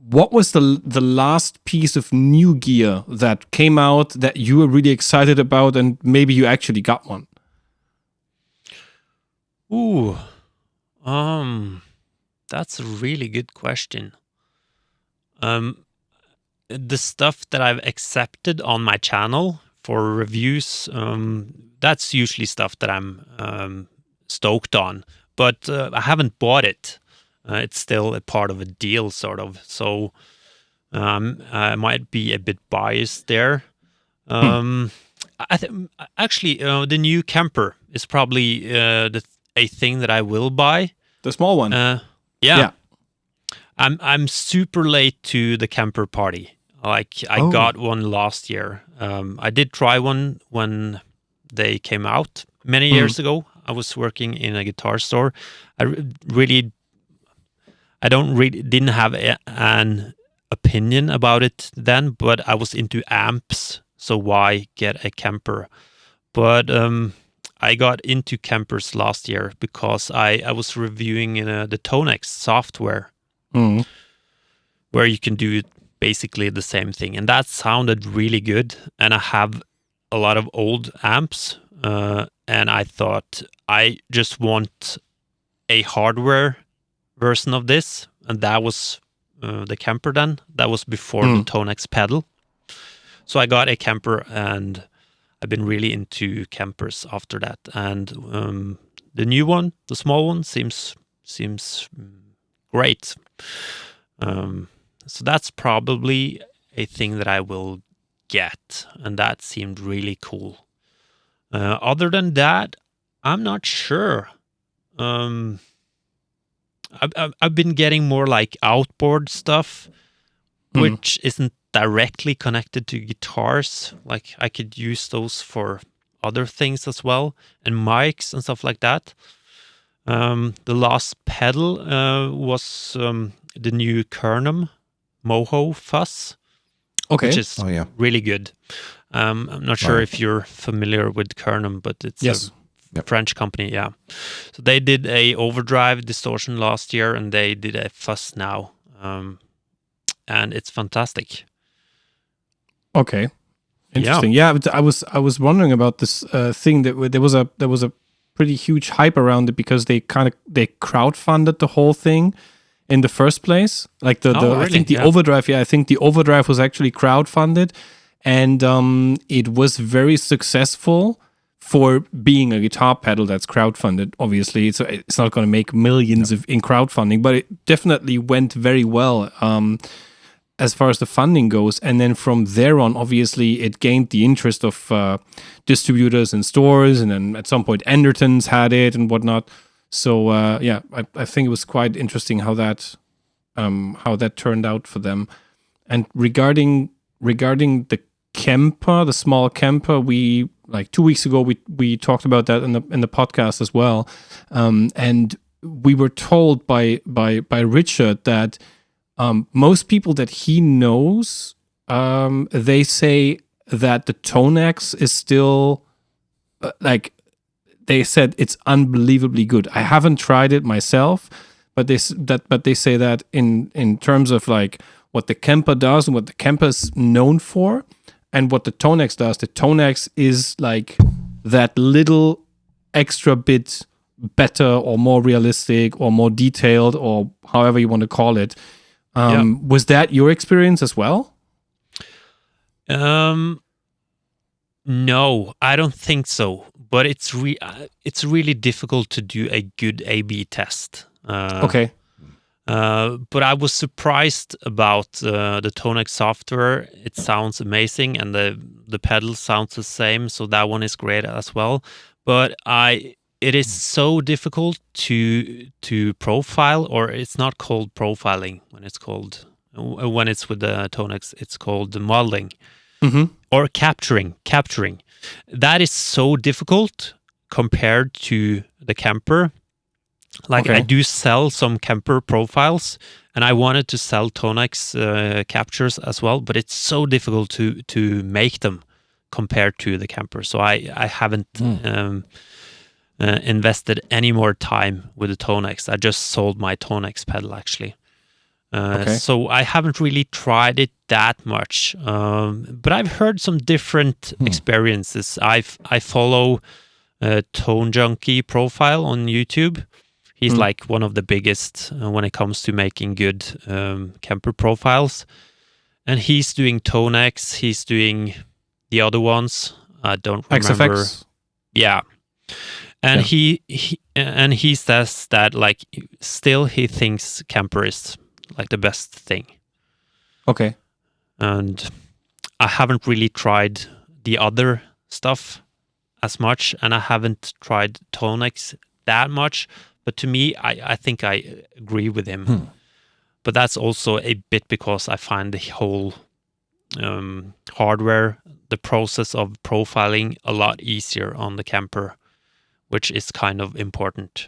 what was the last piece of new gear that came out that you were really excited about, and maybe you actually got one? Ooh, that's a really good question. The stuff that I've accepted on my channel for reviews, that's usually stuff that I'm stoked on, but I haven't bought it. It's still a part of a deal, sort of. So I might be a bit biased there. Actually, the new camper is probably a thing that I will buy. The small one. Yeah. I'm super late to the camper party. Like I got one last year. I did try one when they came out many years ago. I was working in a guitar store. Didn't have an opinion about it then, but I was into amps, so why get a camper? But I got into campers last year because I was reviewing the Tonex software, where you can do basically the same thing, and that sounded really good. And I have a lot of old amps, and I thought I just want a hardware version of this, and that was the camper then. That was before the Tonex pedal. So I got a camper, and I've been really into campers after that. And the new one, the small one, seems great. So that's probably a thing that I will get, and that seemed really cool. Other than that, I'm not sure. I've been getting more like outboard stuff, which isn't directly connected to guitars. Like I could use those for other things as well, and mics and stuff like that. The last pedal was the new Kernum Moho Fuzz, which is really good. I'm not sure if you're familiar with Kernum, but it's a French company, yeah. So they did a overdrive distortion last year, and they did a fuzz now, and it's fantastic. Okay, interesting. Yeah, but I was wondering about this thing that there was a pretty huge hype around it because they crowdfunded the whole thing in the first place. Like really? I think the overdrive. Yeah, I think the overdrive was actually crowdfunded, and it was very successful for being a guitar pedal that's crowdfunded. Obviously, so it's not going to make millions in crowdfunding, but it definitely went very well as far as the funding goes. And then from there on, obviously, it gained the interest of distributors and stores, and then at some point, Enderton's had it and whatnot. So I think it was quite interesting how that turned out for them. And regarding the Kemper, the small Kemper, we like 2 weeks ago we talked about that in the podcast as well, and we were told by Richard that most people that he knows, they say that the Tonex is still they said it's unbelievably good. I haven't tried it myself, but they say that in terms of like what the Kemper does and what the Kemper is known for, and what the Tonex does, the Tonex is like that little extra bit better or more realistic or more detailed or however you want to call it. Was that your experience as well? No, I don't think so. But it's really difficult to do a good A/B test. Okay. But I was surprised about the Tonex software. It sounds amazing, and the pedal sounds the same, so that one is great as well. But it is so difficult to profile, or it's not called profiling when it's with the Tonex. It's called modeling or capturing. That is so difficult compared to the Kemper. Like I do sell some Kemper profiles, and I wanted to sell Tonex captures as well, but it's so difficult to make them compared to the Kemper. So I haven't invested any more time with the Tonex. I just sold my Tonex pedal actually. So I haven't really tried it that much, but I've heard some different experiences. I follow Tone Junkie profile on YouTube. He's like one of the biggest when it comes to making good camper profiles. And he's doing Tonex. He's doing the other ones. I don't remember. XFX. Yeah. And he says that like still he thinks camper is like the best thing. Okay. And I haven't really tried the other stuff as much, and I haven't tried Tonex that much. But to me, I think I agree with him. But that's also a bit because I find the whole hardware, the process of profiling a lot easier on the camper, which is kind of important.